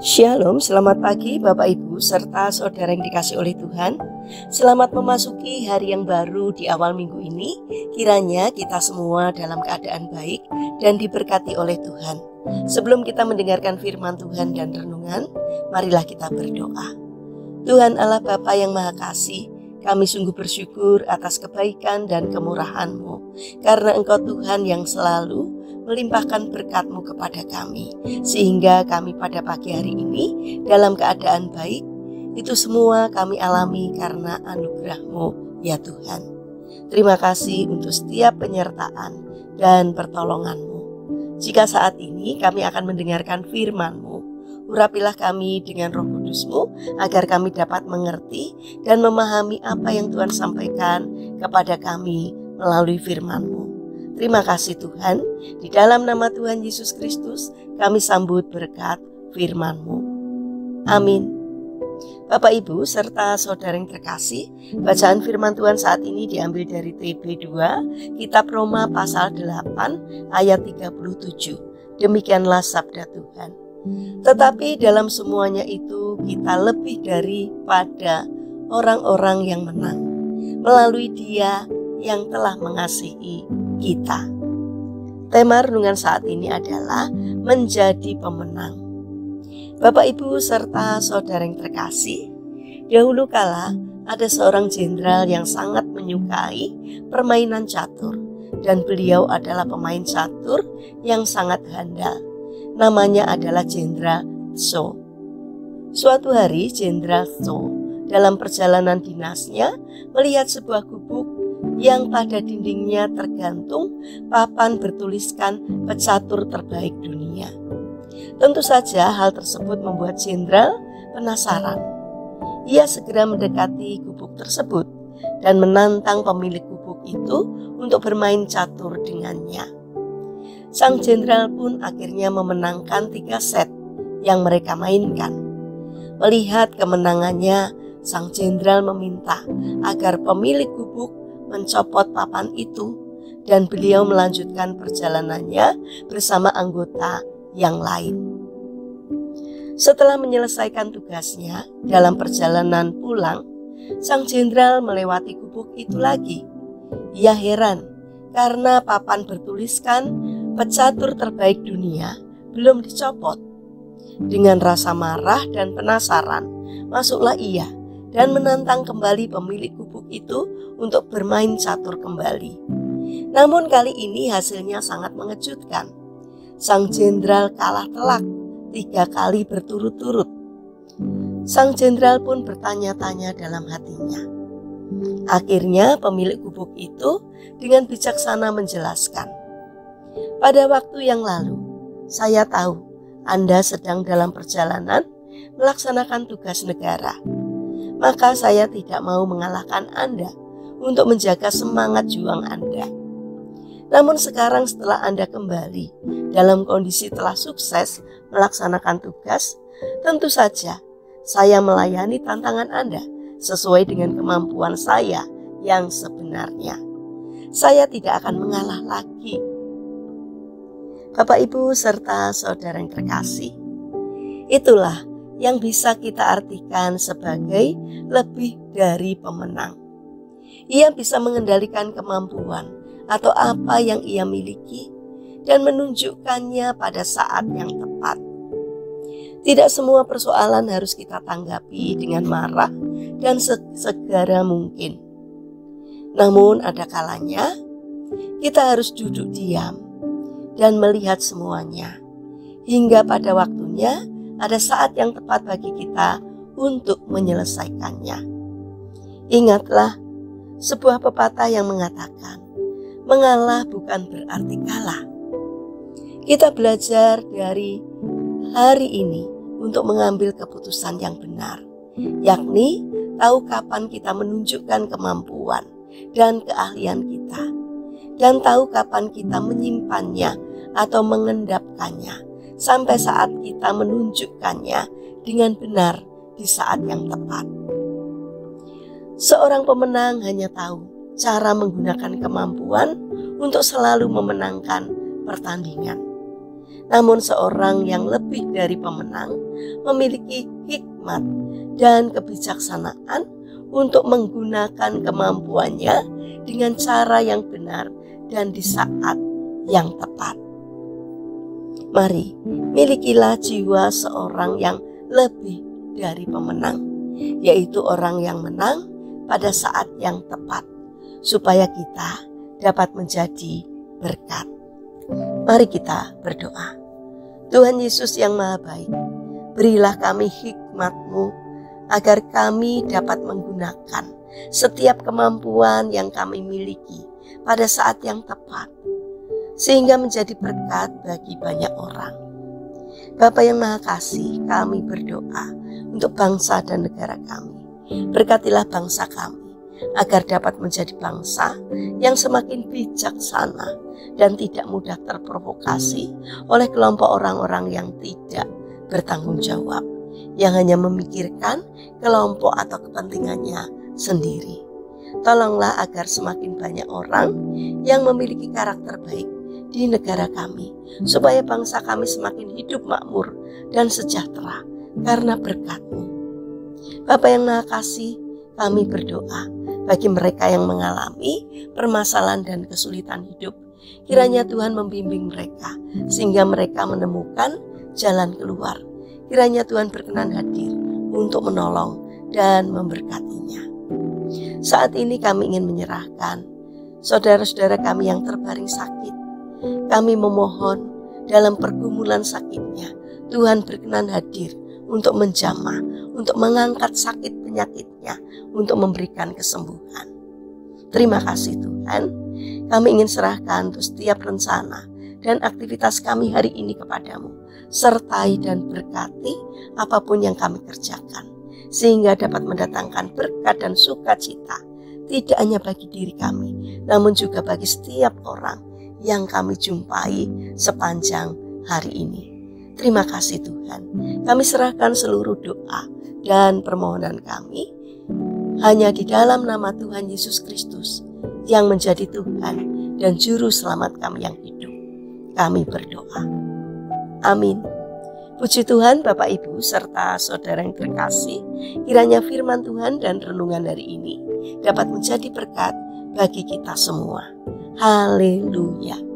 Shalom, selamat pagi Bapak Ibu serta saudara yang dikasih oleh Tuhan. Selamat memasuki hari yang baru di awal minggu ini. Kiranya kita semua dalam keadaan baik dan diberkati oleh Tuhan. Sebelum kita mendengarkan firman Tuhan dan renungan, marilah kita berdoa. Tuhan Allah Bapa yang Maha Kasih, kami sungguh bersyukur atas kebaikan dan kemurahan-Mu, karena Engkau Tuhan yang selalu melimpahkan berkat-Mu kepada kami, sehingga kami pada pagi hari ini dalam keadaan baik. Itu semua kami alami karena anugerah-Mu, ya Tuhan. Terima kasih untuk setiap penyertaan dan pertolongan-Mu. Jika saat ini kami akan mendengarkan firman-Mu, urapilah kami dengan Roh Kudus-Mu, agar kami dapat mengerti dan memahami apa yang Tuhan sampaikan kepada kami melalui firman-Mu. Terima kasih Tuhan, di dalam nama Tuhan Yesus Kristus kami sambut berkat firman-Mu. Amin. Bapak Ibu serta saudara yang terkasih, bacaan firman Tuhan saat ini diambil dari TB2, Kitab Roma pasal 8 ayat 37. Demikianlah sabda Tuhan. Tetapi dalam semuanya itu kita lebih daripada orang-orang yang menang, melalui Dia yang telah mengasihi kita. Tema renungan saat ini adalah menjadi pemenang. Bapak Ibu serta saudara yang terkasih, dahulu kala ada seorang jenderal yang sangat menyukai permainan catur, dan beliau adalah pemain catur yang sangat handal. Namanya adalah Jenderal Tso. Suatu hari Jenderal Tso dalam perjalanan dinasnya melihat sebuah gubuk yang pada dindingnya tergantung papan bertuliskan pecatur terbaik dunia. Tentu saja hal tersebut membuat jenderal penasaran. Ia segera mendekati gubuk tersebut dan menantang pemilik gubuk itu untuk bermain catur dengannya. Sang jenderal pun akhirnya memenangkan 3 set yang mereka mainkan. Melihat kemenangannya, sang jenderal meminta agar pemilik gubuk mencopot papan itu dan beliau melanjutkan perjalanannya bersama anggota yang lain. Setelah menyelesaikan tugasnya dalam perjalanan pulang, sang jenderal melewati gubuk itu lagi. Ia heran karena papan bertuliskan pecatur terbaik dunia belum dicopot. Dengan rasa marah dan penasaran, masuklah ia dan menantang kembali pemilik gubuk itu untuk bermain catur kembali. Namun kali ini hasilnya sangat mengejutkan. Sang jenderal kalah telak 3 kali berturut-turut. Sang jenderal pun bertanya-tanya dalam hatinya. Akhirnya pemilik gubuk itu dengan bijaksana menjelaskan, "Pada waktu yang lalu, saya tahu Anda sedang dalam perjalanan melaksanakan tugas negara. Maka saya tidak mau mengalahkan Anda untuk menjaga semangat juang Anda. Namun sekarang setelah Anda kembali dalam kondisi telah sukses melaksanakan tugas, tentu saja saya melayani tantangan Anda sesuai dengan kemampuan saya yang sebenarnya. Saya tidak akan mengalah lagi." Bapak Ibu serta saudara yang terkasih, itulah yang bisa kita artikan sebagai lebih dari pemenang. Ia bisa mengendalikan kemampuan atau apa yang ia miliki dan menunjukkannya pada saat yang tepat. Tidak semua persoalan harus kita tanggapi dengan marah dan segera mungkin. Namun ada kalanya kita harus duduk diam dan melihat semuanya, hingga pada waktunya ada saat yang tepat bagi kita untuk menyelesaikannya. Ingatlah sebuah pepatah yang mengatakan, mengalah bukan berarti kalah. Kita belajar dari hari ini untuk mengambil keputusan yang benar, yakni tahu kapan kita menunjukkan kemampuan dan keahlian kita, dan tahu kapan kita menyimpannya atau mengendapkannya sampai saat kita menunjukkannya dengan benar di saat yang tepat. Seorang pemenang hanya tahu cara menggunakan kemampuan untuk selalu memenangkan pertandingan. Namun seorang yang lebih dari pemenang memiliki hikmat dan kebijaksanaan untuk menggunakan kemampuannya dengan cara yang benar dan di saat yang tepat. Mari, milikilah jiwa seorang yang lebih dari pemenang, yaitu orang yang menang pada saat yang tepat, supaya kita dapat menjadi berkat. Mari kita berdoa. Tuhan Yesus yang Maha Baik, berilah kami hikmat-Mu agar kami dapat menggunakan setiap kemampuan yang kami miliki pada saat yang tepat, sehingga menjadi berkat bagi banyak orang. Bapa yang Maha Kasih, kami berdoa untuk bangsa dan negara kami. Berkatilah bangsa kami agar dapat menjadi bangsa yang semakin bijaksana dan tidak mudah terprovokasi oleh kelompok orang-orang yang tidak bertanggung jawab, yang hanya memikirkan kelompok atau kepentingannya sendiri. Tolonglah agar semakin banyak orang yang memiliki karakter baik di negara kami, supaya bangsa kami semakin hidup makmur dan sejahtera karena berkat-Mu. Bapa yang Maha Kasih, kami berdoa bagi mereka yang mengalami permasalahan dan kesulitan hidup. Kiranya Tuhan membimbing mereka sehingga mereka menemukan jalan keluar. Kiranya Tuhan berkenan hadir untuk menolong dan memberkatinya. Saat ini kami ingin menyerahkan saudara-saudara kami yang terbaring sakit. Kami memohon dalam pergumulan sakitnya, Tuhan berkenan hadir untuk menjamah, untuk mengangkat sakit penyakitnya, untuk memberikan kesembuhan. Terima kasih Tuhan. Kami ingin serahkan untuk setiap rencana dan aktivitas kami hari ini kepadamu. Sertai dan berkati apapun yang kami kerjakan, sehingga dapat mendatangkan berkat dan sukacita, tidak hanya bagi diri kami, namun juga bagi setiap orang yang kami jumpai sepanjang hari ini. Terima kasih Tuhan. Kami serahkan seluruh doa dan permohonan kami hanya di dalam nama Tuhan Yesus Kristus yang menjadi Tuhan dan Juru Selamat kami yang hidup. Kami berdoa. Amin. Puji Tuhan Bapak Ibu serta saudara yang terkasih, kiranya firman Tuhan dan renungan hari ini dapat menjadi berkat bagi kita semua. Haleluya.